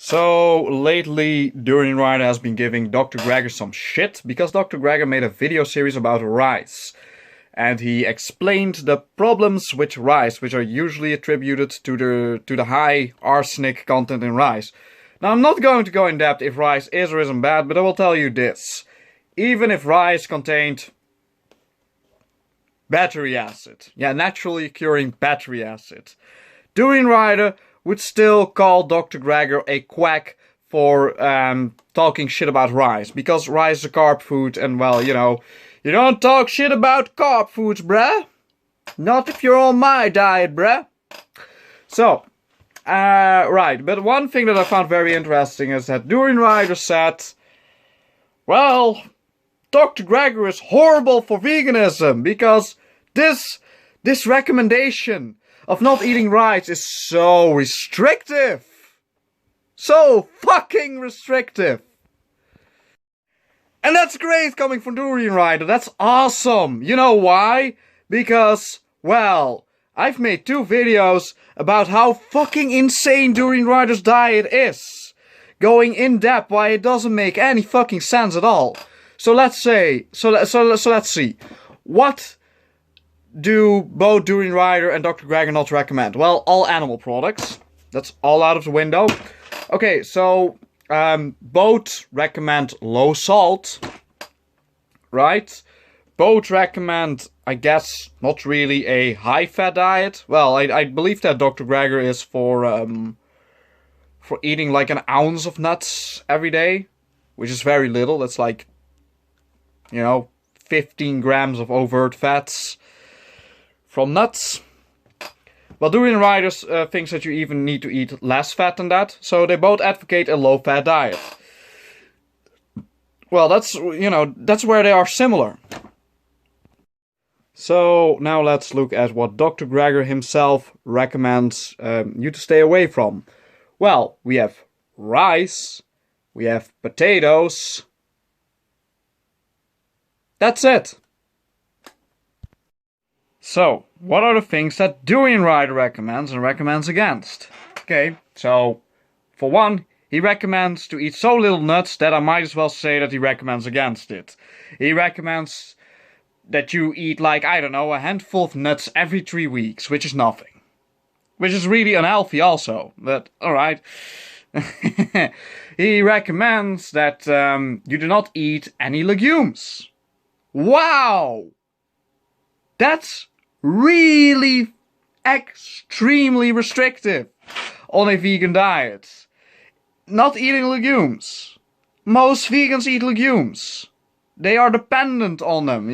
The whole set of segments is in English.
So lately, Durianrider has been giving Dr. Gregor some shit because Dr. Gregor made a video series about rice. And he explained the problems with rice, which are usually attributed to the high arsenic content in rice. Now, I'm not going to go in depth if rice is or isn't bad, but I will tell you this. Even if rice contained battery acid, naturally occurring battery acid, Durianrider would still call Dr. Gregor a quack for talking shit about rice, because rice is a carb food, and well, you don't talk shit about carb foods, bruh. Not if you're on my diet, bruh. So, right, but one thing that I found very interesting is that Durianrider said, well, Dr. Gregor is horrible for veganism, because this recommendation of not eating rice is so restrictive. So fucking restrictive. And that's great coming from Durianrider. That's awesome. You know why? Because, well, I've made 2 videos about how fucking insane Durianrider's diet is. Going in depth why it doesn't make any fucking sense at all. So let's see. What do both Durianrider and Dr. Gregor not recommend? Well, all animal products. That's all out of the window. Okay, so both recommend low salt, right? Both recommend, I guess, not really a high-fat diet. Well, I believe that Dr. Gregor is for eating like an ounce of nuts every day, which is very little. That's like, 15 grams of overt fats from nuts. Well, Durianrider thinks that you even need to eat less fat than that, so they both advocate a low-fat diet. Well, that's where they are similar. So, now let's look at what Dr. Gregor himself recommends you to stay away from. Well, we have rice, we have potatoes. That's it. So, what are the things that Durianrider recommends and recommends against? Okay, so, for one, he recommends to eat so little nuts that I might as well say that he recommends against it. He recommends that you eat like, I don't know, a handful of nuts every 3 weeks, which is nothing. Which is really unhealthy also, but alright. He recommends that you do not eat any legumes. Wow! That's really extremely restrictive on a vegan diet. Not eating legumes. Most vegans eat legumes. They are dependent on them.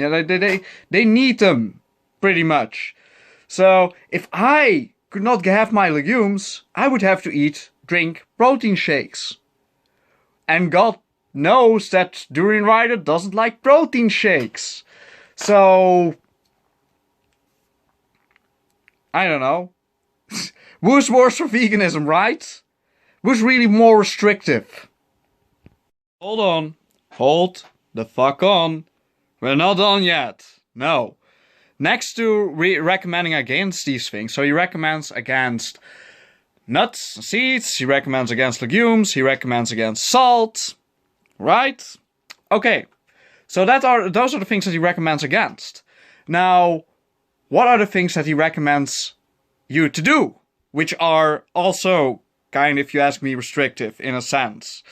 They need them, pretty much. So, if I could not have my legumes, I would have to drink protein shakes. And God knows that Durianrider doesn't like protein shakes. So, I don't know. Who's worse for veganism, right? Who's really more restrictive? Hold on. Hold the fuck on. We're not done yet. No. Next to recommending against these things, so he recommends against nuts and seeds, he recommends against legumes, he recommends against salt. Right? Okay. So those are the things that he recommends against. Now, what are the things that he recommends you to do? Which are also kind, if you ask me, restrictive in a sense.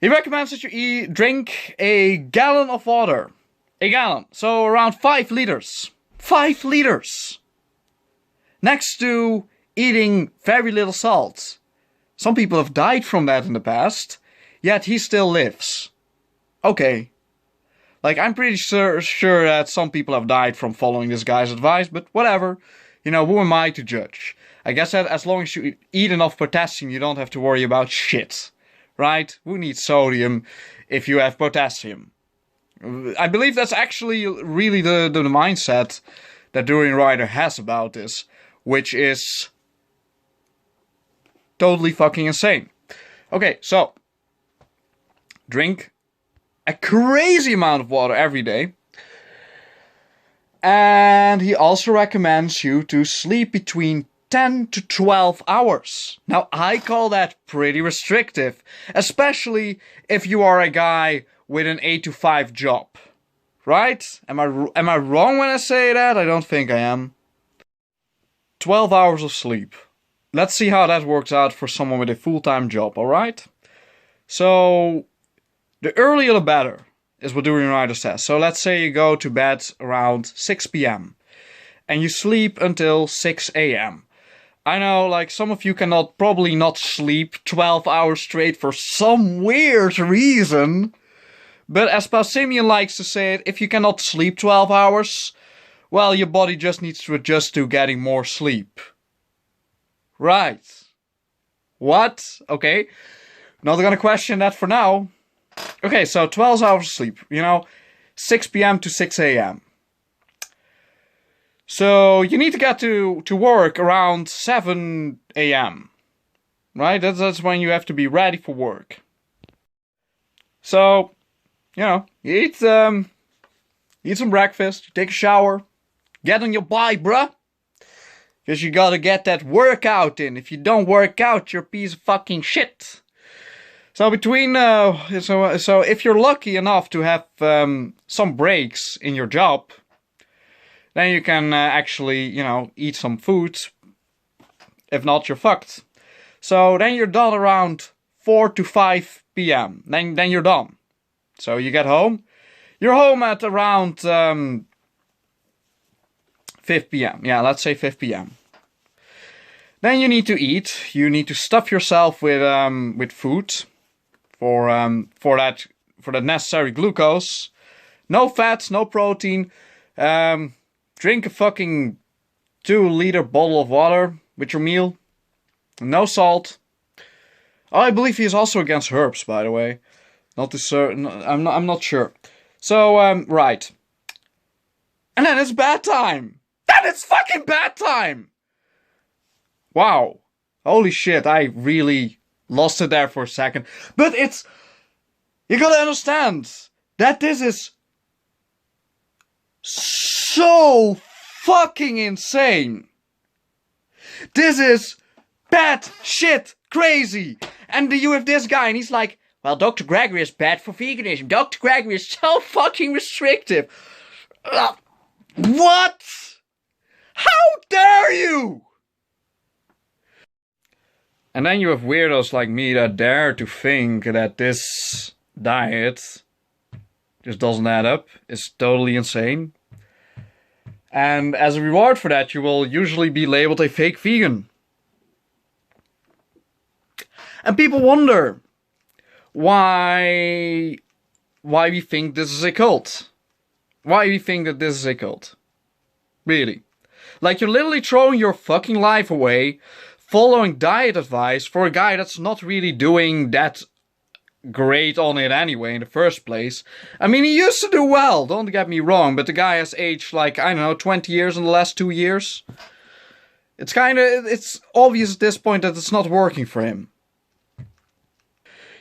He recommends that you drink a gallon of water. A gallon. So around 5 liters. 5 liters! Next to eating very little salt. Some people have died from that in the past, yet he still lives. Okay. Like, I'm pretty sure that some people have died from following this guy's advice, but whatever. Who am I to judge? I guess that as long as you eat enough potassium, you don't have to worry about shit. Right? Who needs sodium if you have potassium? I believe that's actually really the mindset that Durianrider has about this, which is totally fucking insane. Okay, so, drink a crazy amount of water every day. And he also recommends you to sleep between 10 to 12 hours. Now, I call that pretty restrictive, especially if you are a guy with an 8 to 5 job. Right? Am I wrong when I say that? I don't think I am. 12 hours of sleep. Let's see how that works out for someone with a full-time job, alright? So, the earlier the better, is what Durianrider says. So let's say you go to bed around 6 p.m. and you sleep until 6 a.m. I know, like, some of you cannot probably not sleep 12 hours straight for some weird reason. But as Paul Simeon likes to say it, if you cannot sleep 12 hours, well, your body just needs to adjust to getting more sleep. Right. What? Okay. Not gonna question that for now. Okay, so 12 hours of sleep, 6 p.m. to 6 a.m. So you need to get to work around 7 a.m. Right? That's when you have to be ready for work. So, you eat some breakfast, you take a shower, get on your bike, bruh. Because you gotta get that workout in. If you don't work out, you're a piece of fucking shit. So so if you're lucky enough to have some breaks in your job, then you can actually, eat some food. If not, you're fucked. So then you're done around 4 to 5 p.m. Then you're done. So you get home. You're home at around 5 p.m. Yeah, let's say 5 p.m. Then you need to eat. You need to stuff yourself with food for that necessary glucose. No fats, no protein. Drink a fucking 2-liter bottle of water with your meal. No salt. Oh, I believe he is also against herbs, by the way. Not too certain. I'm not sure. So right. And then it's bedtime. Then it's fucking bedtime. Wow. Holy shit, I really lost it there for a second. But you gotta understand that this is so fucking insane. This is bad shit crazy. And you have this guy and he's like, well, Dr. Gregory is bad for veganism. Dr. Gregory is so fucking restrictive. What? How dare you? And then you have weirdos like me that dare to think that this diet just doesn't add up. It's totally insane. And as a reward for that, you will usually be labeled a fake vegan. And people wonder why we think this is a cult. Why we think that this is a cult. Really. Like, you're literally throwing your fucking life away following diet advice for a guy that's not really doing that great on it anyway in the first place. I mean, he used to do well, don't get me wrong, but the guy has aged like, 20 years in the last 2 years. It's obvious at this point that it's not working for him.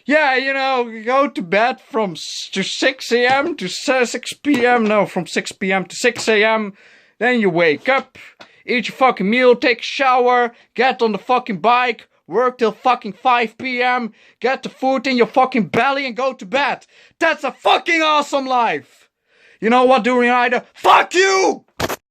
Yeah, you go to bed from 6 a.m. to 6 p.m. No, from 6 p.m. to 6 a.m. Then you wake up, eat your fucking meal, take a shower, get on the fucking bike, work till fucking 5 p.m., get the food in your fucking belly and go to bed. That's a fucking awesome life. You know what, Durianrider? Fuck you!